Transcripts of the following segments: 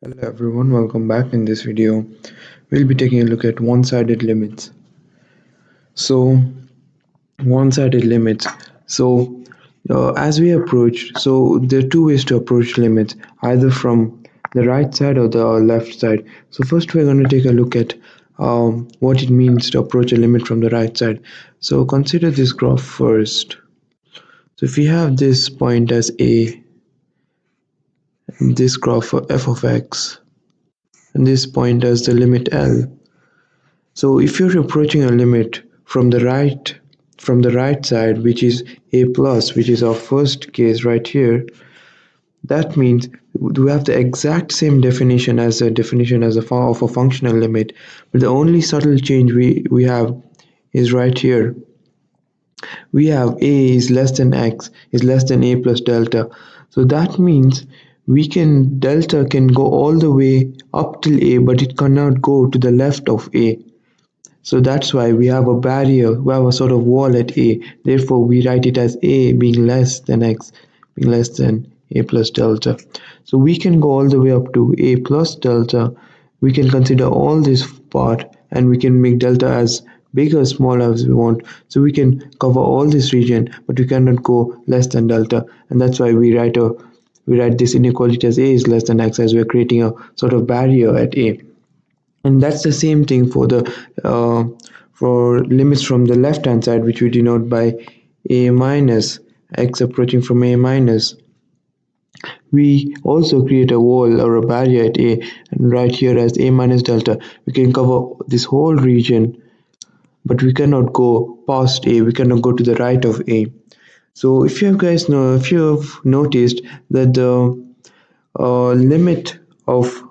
Hello everyone, welcome back. In this video, we'll be taking a look at one-sided limits. So, one-sided limits. So, as we approach, there are two ways to approach limits, either from the right side or the left side. So first, we're going to take a look at what it means to approach a limit from the right side. So consider this graph first. So if we have this point as a, and this graph for f of x, and this point as the limit L. So if you're approaching a limit from the right side, which is a plus, which is our first case right here, that means we have the exact same definition as of a functional limit, but the only subtle change we have is right here. We have a is less than x is less than a plus delta. So that means delta can go all the way up till a, but it cannot go to the left of a. So that's why we have a barrier, we have a sort of wall at a. Therefore, we write it as a being less than x, being less than a plus delta. So we can go all the way up to a plus delta. We can consider all this part and we can make delta as big or small as we want. So we can cover all this region, but we cannot go less than delta. And that's why we write this inequality as a is less than x, as we're creating a sort of barrier at a. And that's the same thing for the for limits from the left hand side, which we denote by a minus, x approaching from a minus. We also create a wall or a barrier at a, and right here as a minus delta. We can cover this whole region, but we cannot go past a, we cannot go to the right of a. So if you have noticed that the limit of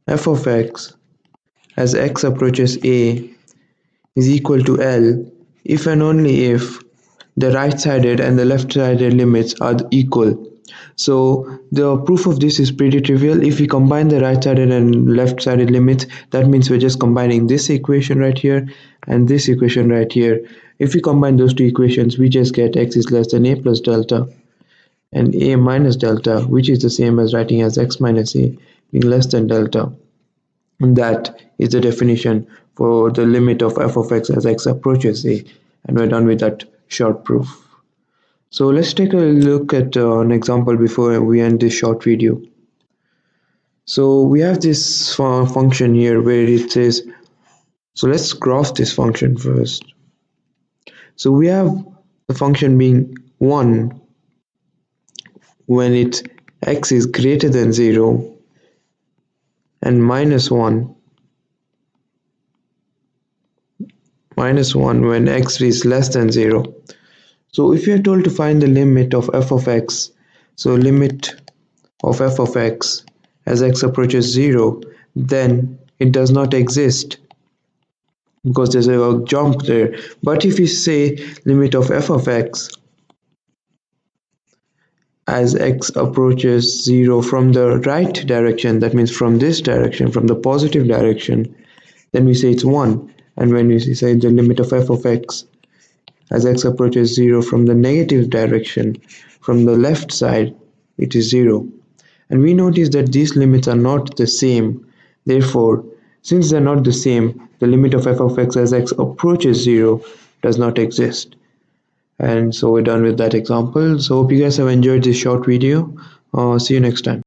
f of x as x approaches a is equal to L if and only if the right-sided and the left-sided limits are equal. So the proof of this is pretty trivial. If we combine the right-sided and left-sided limits, that means we're just combining this equation right here and this equation right here. If we combine those two equations, we just get x is less than a plus delta and a minus delta, which is the same as writing as x minus a being less than delta. And that is the definition for the limit of f of x as x approaches a. And we're done with that short proof. So let's take a look at an example before we end this short video. So we have this function here where it says, so let's graph this function first. So we have the function being 1 when x is greater than 0 and minus 1 when x is less than 0. So if you are told to find the limit of f of x, so limit of f of x as x approaches 0, then it does not exist because there's a jump there. But if you say limit of f of x as x approaches 0 from the right direction, that means from this direction, from the positive direction, then we say it's 1. And when we say the limit of f of x as x approaches 0 from the negative direction, from the left side, it is 0. And we notice that these limits are not the same. Therefore, since they're not the same, the limit of f of x as x approaches 0 does not exist. And so we're done with that example. So hope you guys have enjoyed this short video. See you next time.